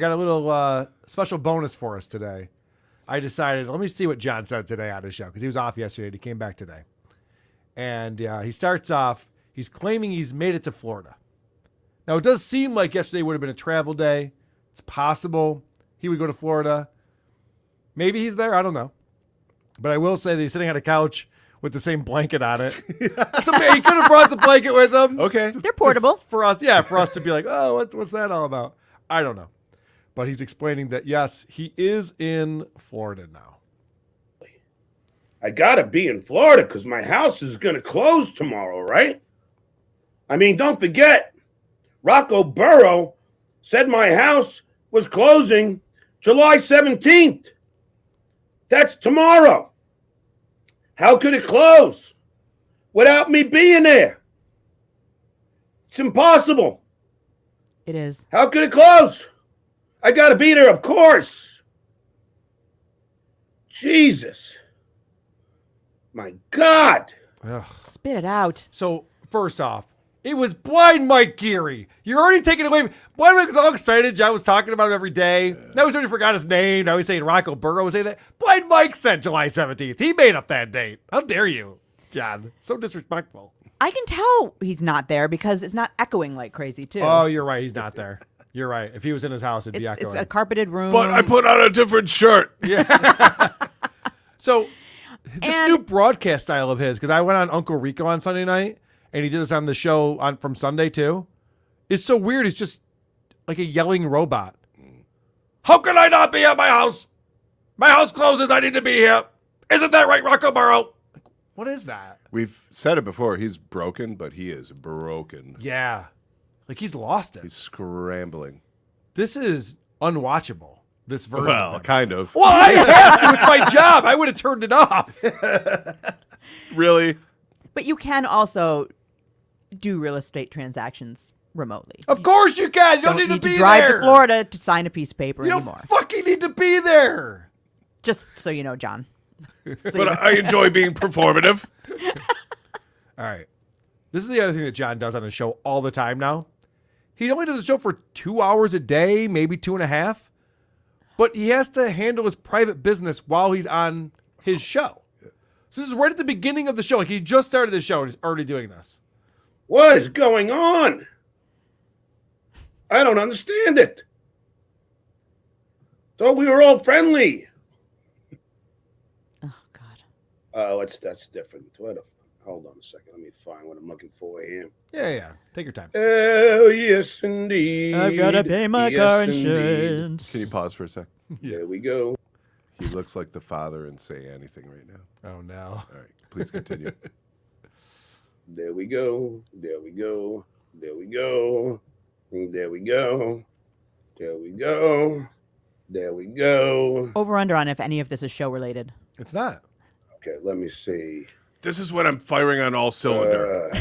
got a little special bonus for us today. I decided, let me see what John said today on his show, because he was off yesterday. He came back today. And he starts off, he's claiming he's made it to Florida. Now, it does seem like yesterday would have been a travel day. It's possible he would go to Florida. Maybe he's there. I don't know. But I will say that he's sitting on a couch with the same blanket on it. So he could have brought the blanket with him. Okay. They're portable. For us to be like, oh, what's that all about? I don't know. But he's explaining that, yes, he is in Florida now. I got to be in Florida because my house is going to close tomorrow, right? I mean, don't forget, Rocco Burrow said my house was closing July 17th. That's tomorrow. How could it close without me being there? It's impossible. It is. How could it close? I got to be there, of course. Jesus. My God. Ugh. Spit it out. So, first off, it was Blind Mike Geary. You're already taking it away. Blind Mike was all excited. John was talking about him every day. Now he's already forgot his name. Now he's saying Rocco Burrow was saying that. Blind Mike said July 17th. He made up that date. How dare you, John? So disrespectful. I can tell he's not there because it's not echoing like crazy, too. Oh, you're right. He's not there. You're right. If he was in his house, it'd be It's echoing. a carpeted room. But I put on a different shirt. Yeah. So, this new broadcast style of his, because I went on Uncle Rico on Sunday night, and he did this on the show from Sunday too, is so weird. It's just like a yelling robot. How can I not be at my house? My house closes. I need to be here. Isn't that right, Rocco Burrow? Like, what is that? We've said it before. He's broken, but he is broken. Yeah. Like he's lost it. He's scrambling. This is unwatchable. This version. Well, of it. kind of. Well, I have to. It's my job. I would have turned it off. Really? But you can also do real estate transactions remotely. Of course you can. You don't need need to be drive there. to Florida to sign a piece of paper You anymore. don't fucking need to be there. Just so you know, John. But I enjoy being performative. All right. This is the other thing that John does on his show all the time now. He only does the show for 2 hours a day, maybe 2.5. But he has to handle his private business while he's on his show. So this is right at the beginning of the show. Like he just started the show and he's already doing this. What is going on? I don't understand it. Thought we were all friendly. Oh, God. Oh, that's different. Hold on a second. Let me find what I'm looking for here. Yeah. Take your time. Oh, yes, indeed. I've got to pay my car indeed. insurance. Can you pause for a sec? There we go. He looks like the father in Say Anything right now. Oh, no. All right, please continue. There we go. There we go. There we go. There we go. There we go. There we go. Over under on if any of this is show related. It's not. Okay, let me see. This is when I'm firing on all cylinder.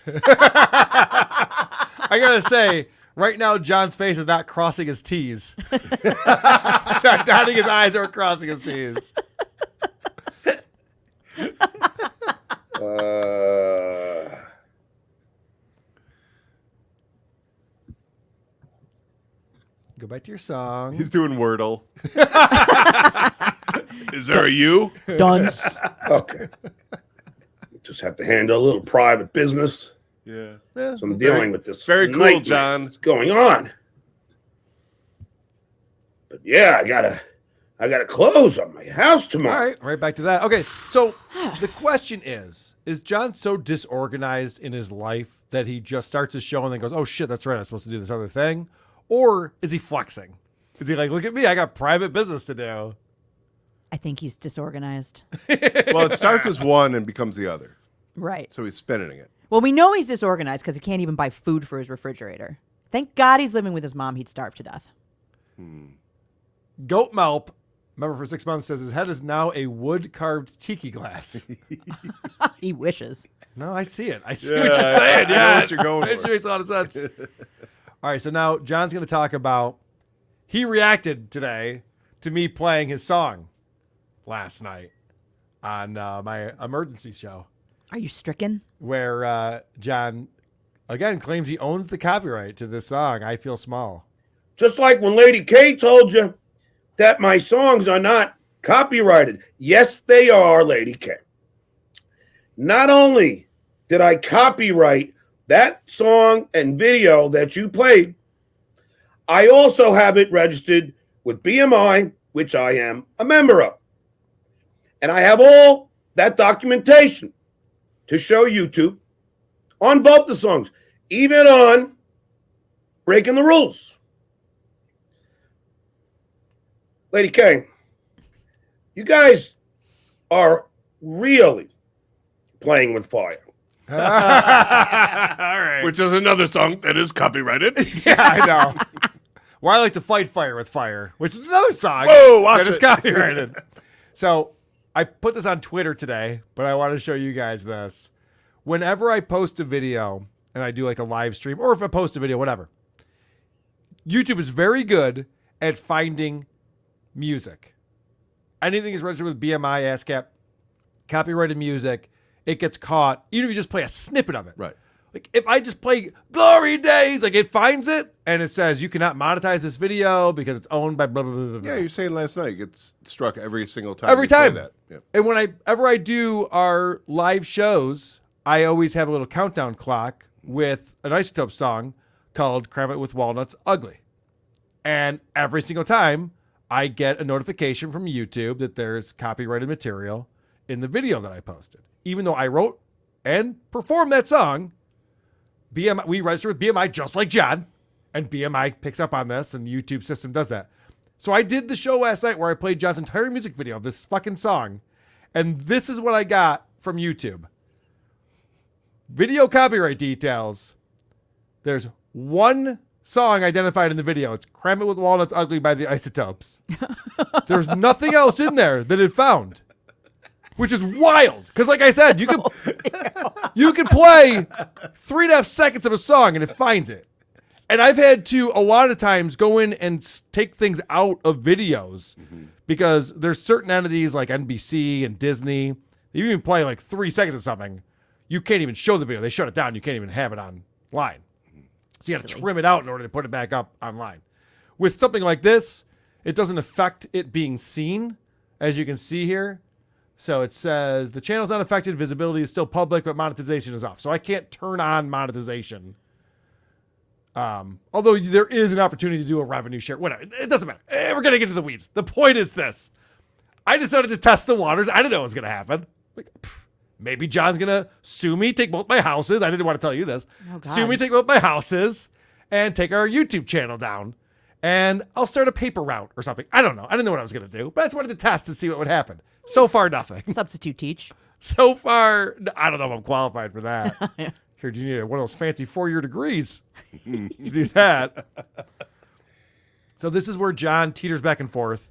I got to say, right now, John's face is not crossing his T's. He's not dotting his I's or crossing his T's. Go back to your song. He's doing Wordle. Is there a you? Dunce. Okay. Just have to handle a little private business. Yeah. So I'm dealing with this. Very cool, nightmare John. that's going on. But yeah, I gotta close on my house All tomorrow. right back to that. Okay, so the question is John so disorganized in his life that he just starts his show and then goes, oh shit, that's right, I'm supposed to do this other thing? Or is he flexing? Is he like, look at me, I got private business to do? I think he's disorganized. Well, it starts as one and becomes the other. Right. So he's spinning it. Well, we know he's disorganized because he can't even buy food for his refrigerator. Thank God he's living with his mom. He'd starve to death. Goat Melp, member for 6 months, says his head is now a wood-carved tiki glass. He wishes. No, I see it. I see what you're saying. I know Yeah, what you're going it for. makes a lot of sense. All right, so now John's going to talk about, he reacted today to me playing his song last night on my emergency show, Are you stricken? where John, again, claims he owns the copyright to this song, I Feel Small. Just like when Lady K told you that my songs are not copyrighted. Yes, they are, Lady K. Not only did I copyright that song and video that you played, I also have it registered with BMI, which I am a member of. And I have all that documentation to show YouTube on both the songs, even on Breaking the Rules. Lady K, you guys are really playing with fire. All right. Which is another song that is copyrighted. Yeah, I know. Well, I like to fight fire with fire, which is another song Whoa, watch that is it. copyrighted. So I put this on Twitter today, but I want to show you guys this. Whenever I post a video and I do like a live stream, or if I post a video, whatever, YouTube is very good at finding music. Anything is registered with BMI, ASCAP, copyrighted music, it gets caught, even if you just play a snippet of it. Right. Like if I just play Glory Days, like it finds it and it says you cannot monetize this video because it's owned by blah, blah, blah, blah, blah. Yeah, you were saying last night it gets struck every single time. Every you play time. that. Yeah. And whenever I do our live shows, I always have a little countdown clock with an Isotope song called Cram It With Walnuts Ugly. And every single time I get a notification from YouTube that there's copyrighted material in the video that I posted. Even though I wrote and performed that song, BMI, we register with BMI just like John, and BMI picks up on this and the YouTube system does that. So I did the show last night where I played John's entire music video of this fucking song, and this is what I got from YouTube. Video copyright details. There's one song identified in the video. It's Cram It With Walnuts Ugly by the Isotopes. There's nothing else in there that it found, which is wild. Because like I said, you could play 3.5 seconds of a song and it finds it. And I've had to a lot of times go in and take things out of videos because there's certain entities like NBC and Disney. You even play like 3 seconds of something, you can't even show the video. They shut it down. You can't even have it online. So you got to trim it out in order to put it back up online. With something like this, it doesn't affect it being seen, as you can see here. So it says the channel's not affected. Visibility is still public, but monetization is off. So I can't turn on monetization. Although there is an opportunity to do a revenue share. Whatever. It doesn't matter. We're going to get into the weeds. The point is this. I decided to test the waters. I didn't know what was going to happen. Like, maybe John's going to sue me, take both my houses. I didn't want to tell you this. Oh, God. Sue me, take both my houses, and take our YouTube channel down. And I'll start a paper route or something. I don't know. I didn't know what I was going to do, but I just wanted to test to see what would happen. So far, nothing. Substitute teach. So far, I don't know if I'm qualified for that. Here, do you need one of those fancy 4-year degrees to do that? So this is where John teeters back and forth.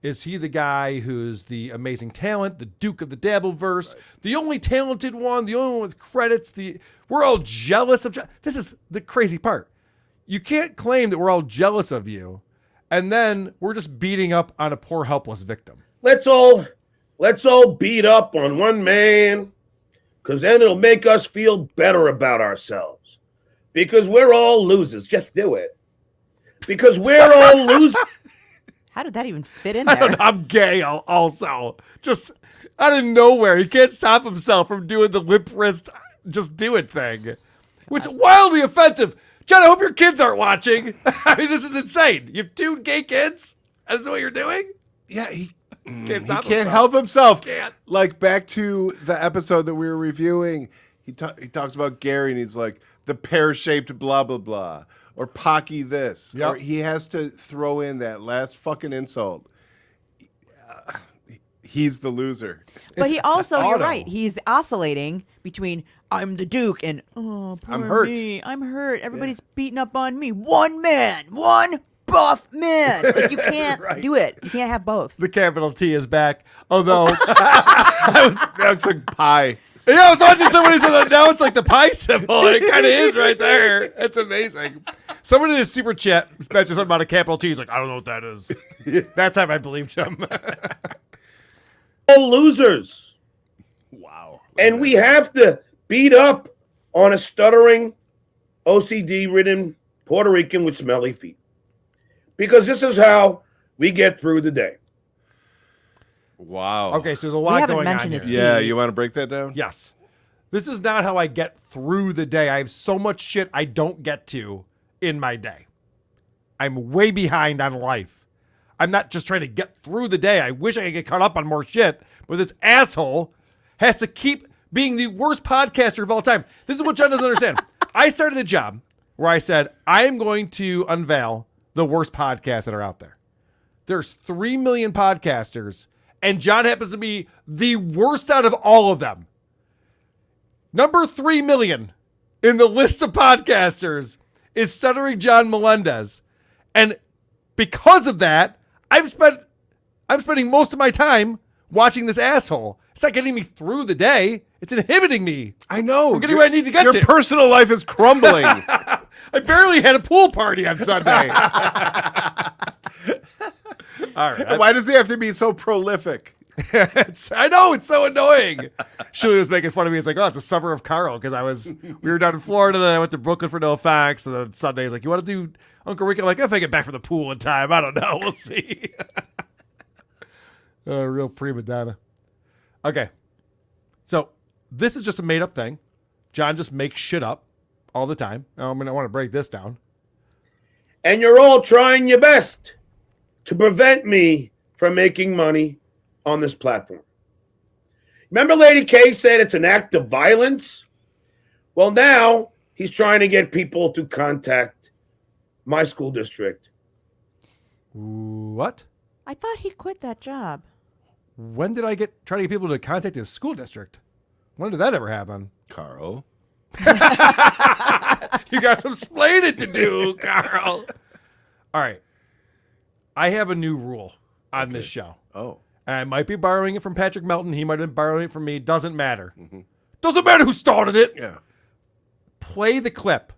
Is he the guy who's the amazing talent, the Duke of the Dabbleverse, the only talented one, the only one with credits? We're all jealous of John. This is the crazy part. You can't claim that we're all jealous of you, and then we're just beating up on a poor, helpless victim. Let's all beat up on one man, because then it'll make us feel better about ourselves. Because we're all losers. Just do it. Because we're all losers. How did that even fit in there? I'm gay also. Just out of nowhere. He can't stop himself from doing the lip wrist just do it thing, which is wildly offensive. John, I hope your kids aren't watching. I mean, this is insane. You have 2 gay kids? That's what you're doing? Yeah, he Can't stop can't himself. help himself. Can't. Like back to the episode that we were reviewing, he talks about Gary and he's like the pear-shaped blah blah blah or Pocky this. Yep. Or he has to throw in that last fucking insult. He's the loser. But he also, you're auto. right. He's oscillating between I'm the Duke and oh, poor I'm hurt. me. I'm hurt. Everybody's beating up on me. One man, one buff man. Like you can't do it. You can't have both. The capital T is back. Although, That's like pie. yeah, I was watching somebody say that now it's like the pi symbol, and it kind of is right there. It's amazing. Someone in his super chat mentioned something about a capital T. He's like, I don't know what that is. That time I believed him. All losers. Wow. And we have to beat up on a stuttering, OCD-ridden Puerto Rican with smelly feet. because this is how we get through the day. Wow. Okay, so there's a lot haven't going on mentioned here. his Yeah, feet. you want to break that down? Yes. This is not how I get through the day. I have so much shit I don't get to in my day. I'm way behind on life. I'm not just trying to get through the day. I wish I could get caught up on more shit, but this asshole has to keep being the worst podcaster of all time. This is what John doesn't understand. I started a job where I said, I am going to unveil the worst podcasts that are out there. There's 3 million podcasters, and John happens to be the worst out of all of them. Number 3 million in the list of podcasters is Stuttering John Melendez. And because of that, I'm spending most of my time watching this asshole. It's not getting me through the day. It's inhibiting me. I know. I'm getting where I need to get Your to. personal life is crumbling. I barely had a pool party on Sunday. All right. Why does he have to be so prolific? I know, it's so annoying. Shuey was making fun of me. It's like, oh, it's a summer of Carl, because we were down in Florida, then I went to Brooklyn for no facts, and then Sunday he's like, you want to do Uncle Ricky? I'm like, if I get back from the pool in time, I don't know. We'll see. Real prima donna. Okay. So this is just a made up thing. John just makes shit up all the time. I want to break this down. And you're all trying your best to prevent me from making money on this platform. Remember Lady K said it's an act of violence? Well, now he's trying to get people to contact my school district. What? I thought he quit that job. When did I try to get people to contact the school district? When did that ever happen? Carl. You got some splaining to do, Carl. All right. I have a new rule on this show. Oh. And I might be borrowing it from Patrick Melton. He might have been borrowing it from me. Doesn't matter. Doesn't matter who started it. Yeah. Play the clip.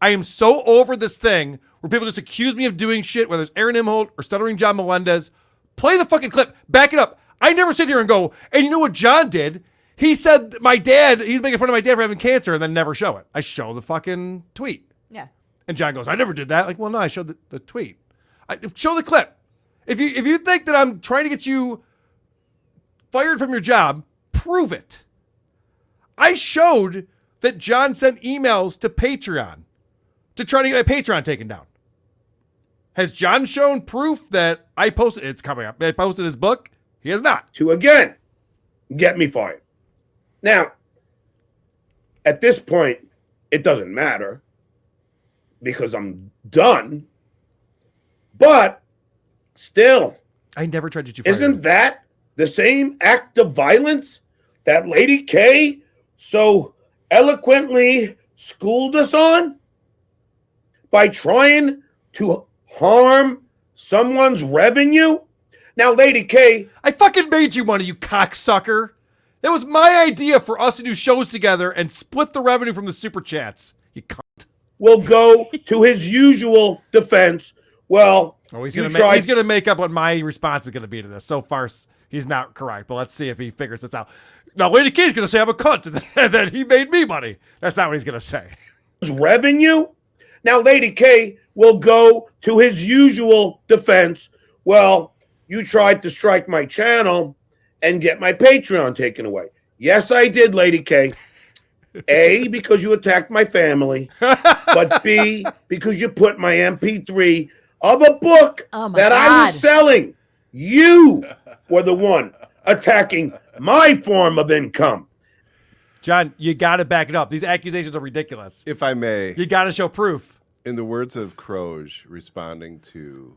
I am so over this thing where people just accuse me of doing shit, whether it's Aaron Imholt or Stuttering John Melendez. Play the fucking clip. Back it up. I never sit here and go, and you know what John did? He said he's making fun of my dad for having cancer, and then never show it. I show the fucking tweet. Yeah. And John goes, I never did that. Like, well, no, I showed the tweet. Show the clip. If you think that I'm trying to get you fired from your job, prove it. I showed that John sent emails to Patreon to try to get my Patreon taken down. Has John shown proof that I posted? It's coming up. I posted his book. He has not. To again get me fired. Now, at this point, it doesn't matter because I'm done. But still, I never tried to get you fired. isn't that the same act of violence that Lady K so eloquently schooled us on by trying to harm someone's revenue? Now, Lady K, I fucking made you money, you cocksucker. That was my idea for us to do shows together and split the revenue from the super chats. You cunt. will go to his usual defense. Well, Oh, he's you gonna tried- he's gonna make up what my response is gonna be to this. So far, he's not correct, but let's see if he figures this out. Now, Lady K's gonna say I'm a cunt and that he made me money. That's not what he's gonna say. revenue. Now, Lady K will go to his usual defense. Well, you tried to strike my channel and get my Patreon taken away. Yes, I did, Lady K. A, because you attacked my family, but B, because you put my MP3 of a book Oh my that I God. was selling. You were the one attacking my form of income. John, you gotta back it up. These accusations are ridiculous. If I may, You gotta show proof. in the words of Croge responding to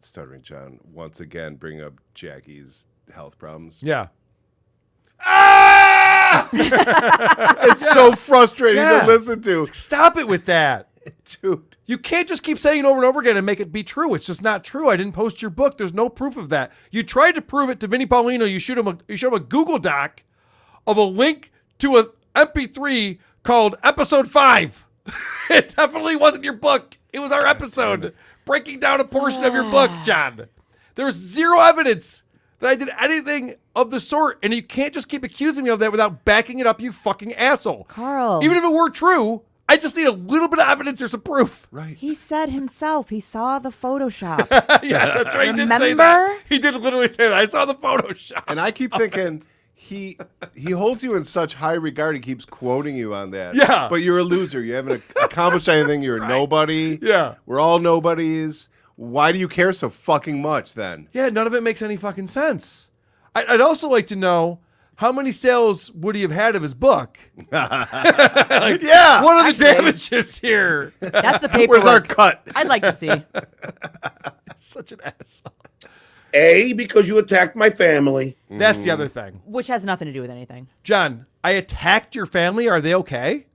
Stuttering John, once again bringing up Jackie's health problems. Yeah. It's so frustrating Yeah. to listen to. Stop it with that. Dude. You can't just keep saying it over and over again and make it be true. It's just not true. I didn't post your book. There's no proof of that. You tried to prove it to Vinnie Paulino. You showed him a Google Doc of a link to an MP3 called Episode 5. It definitely wasn't your book. It was our episode breaking down a portion of your book, John. There's zero evidence that I did anything of the sort, and you can't just keep accusing me of that without backing it up, you fucking asshole. Carl. Even if it were true, I just need a little bit of evidence or some proof. Right. He said himself he saw the Photoshop. Yes, that's right. He did say Remember? that. He did literally say that. I saw the Photoshop. And I keep thinking he holds you in such high regard. He keeps quoting you on that. Yeah. But you're a loser. You haven't accomplished anything. You're a nobody. Yeah. We're all nobodies. Why do you care so fucking much then? Yeah, none of it makes any fucking sense. I'd also like to know how many sales would he have had of his book? Yeah. What are the Actually- damages here? That's the paperwork. Where's our cut? I'd like to see. Such an asshole. A, because you attacked my family. That's the other thing. Which has nothing to do with anything. John, I attacked your family. Are they okay?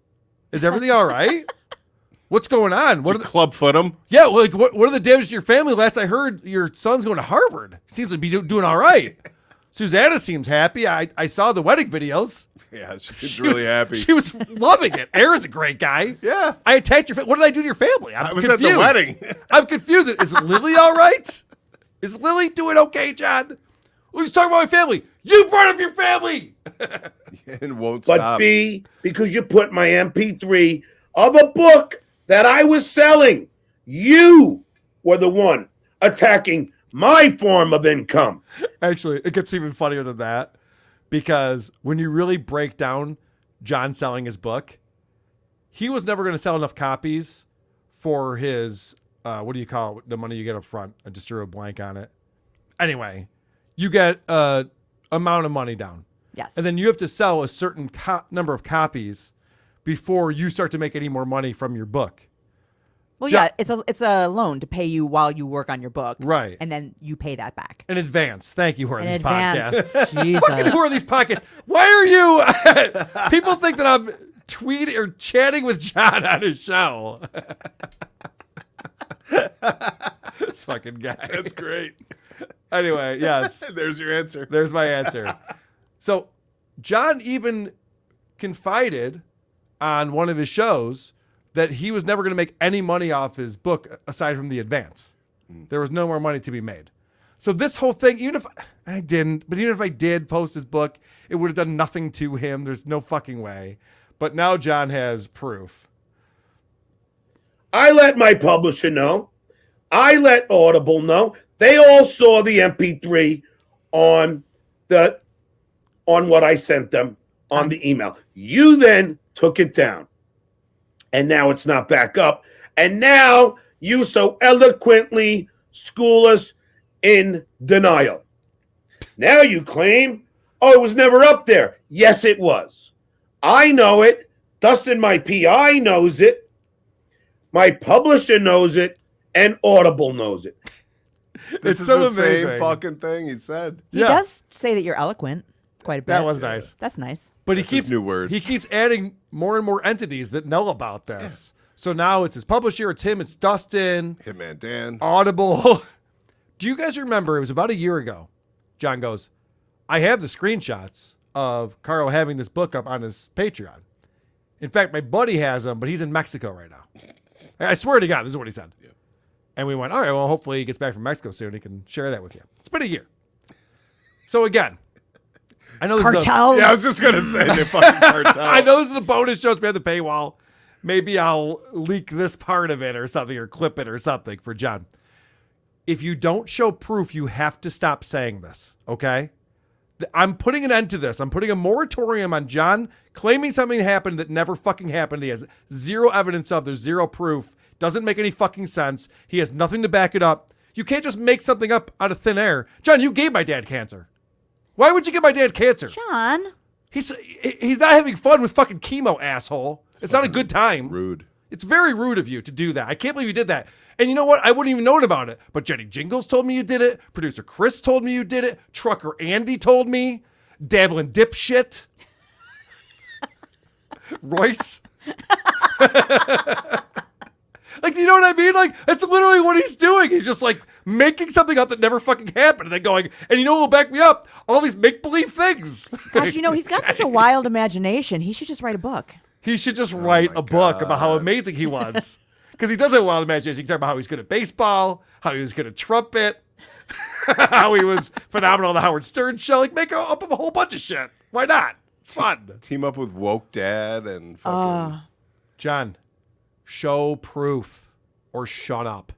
Is everything all right? What's going on? What are the, Clubfoot him? yeah, well, like what are the damages to your family? Last I heard, your son's going to Harvard. Seems to be doing all right. Susanna seems happy. I saw the wedding videos. Yeah, she's She really was happy. She was loving it. Aaron's a great guy. Yeah. I attacked your family. What did I do to your family? I was confused. at the wedding. I'm confused. Is Lily all right? Is Lily doing okay, John? Let's talk about my family. You brought up your family. And won't But stop. B, because you put my MP3 of a book that I was selling. You were the one attacking my form of income. Actually, it gets even funnier than that, because when you really break down John selling his book, he was never going to sell enough copies for his, what do you call it? The money you get up front. I just drew a blank on it. Anyway, you get amount of money down. Yes. And then you have to sell a certain number of copies before you start to make any more money from your book. Well, yeah, it's a loan to pay you while you work on your book. Right. And then you pay that back. In advance. Thank you, who are In these advance. podcasts. Jesus. Fucking who are these podcasts? Why are you... People think that I'm tweeting or chatting with John on his show. This fucking guy. That's great. Anyway, yes. There's your answer. There's my answer. So John even confided on one of his shows that he was never going to make any money off his book aside from the advance. There was no more money to be made. So this whole thing, even if I didn't, but even if I did post his book, it would have done nothing to him. There's no fucking way. But now John has proof. I let my publisher know. I let Audible know. They all saw the MP3 on what I sent them on the email. You then took it down. And now it's not back up. And now you so eloquently school us in denial. Now you claim, oh, it was never up there. Yes, it was. I know it. Dustin, my PI, knows it. My publisher knows it. And Audible knows it. This It's is so the amazing. same fucking thing he said. He does say that you're eloquent quite a bit. That was nice. That's nice. But That's he his keeps new word. He keeps adding more and more entities that know about this. So now it's his publisher, it's him, it's Dustin, Hitman Dan. Audible. Do you guys remember? It was about a year ago. John goes, I have the screenshots of Carl having this book up on his Patreon. In fact, my buddy has them, but he's in Mexico right now. I swear to God, this is what he said. Yeah. And we went, all right, well, hopefully he gets back from Mexico soon. He can share that with you. It's been a year. So again, I know this is Cartel. Yeah, I was just gonna say the fucking cartel. I know this is a bonus show. It's behind the paywall. Maybe I'll leak this part of it or something, or clip it or something for John. If you don't show proof, you have to stop saying this, okay? I'm putting an end to this. I'm putting a moratorium on John claiming something happened that never fucking happened. He has zero evidence of. There's zero proof. Doesn't make any fucking sense. He has nothing to back it up. You can't just make something up out of thin air. John, you gave my dad cancer. Why would you give my dad cancer? John. He's not having fun with fucking chemo, asshole. It's not a good time. Rude. It's very rude of you to do that. I can't believe you did that. And you know what? I wouldn't even known about it. But Jenny Jingles told me you did it. Producer Chris told me you did it. Trucker Andy told me. Dabbling dipshit. Royce. Like, you know what I mean? Like, that's literally what he's doing. He's just like making something up that never fucking happened and then going, and you know what will back me up? All these make-believe things. Gosh, you know, he's got such a wild imagination. He should just write a book. He should just write my a book God. about how amazing he was. Because he does have a wild imagination. He can talk about how he's good at baseball, how he was good at trumpet, how he was phenomenal on the Howard Stern show. Like, make up a whole bunch of shit. Why not? It's fun. Team up with Woke Dad and fucking. John, Show proof or shut up.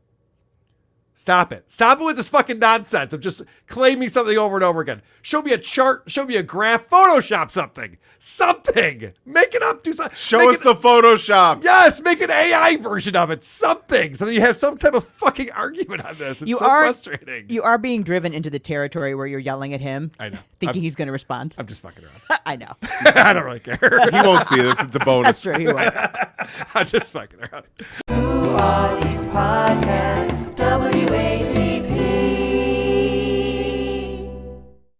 Stop it. Stop it with this fucking nonsense of just claiming something over and over again. Show me a chart. Show me a graph. Photoshop something. Something. Make it up. Do something. Show us the Photoshop. Yes, make an AI version of it. Something. So that you have some type of fucking argument on this. It's frustrating. You are being driven into the territory where you're yelling at him. I know. Thinking he's going to respond. I'm just fucking around. I know. I don't really care. He won't see this. It's a bonus. That's true. He won't. I'm just fucking around. Who are these podcasts? WA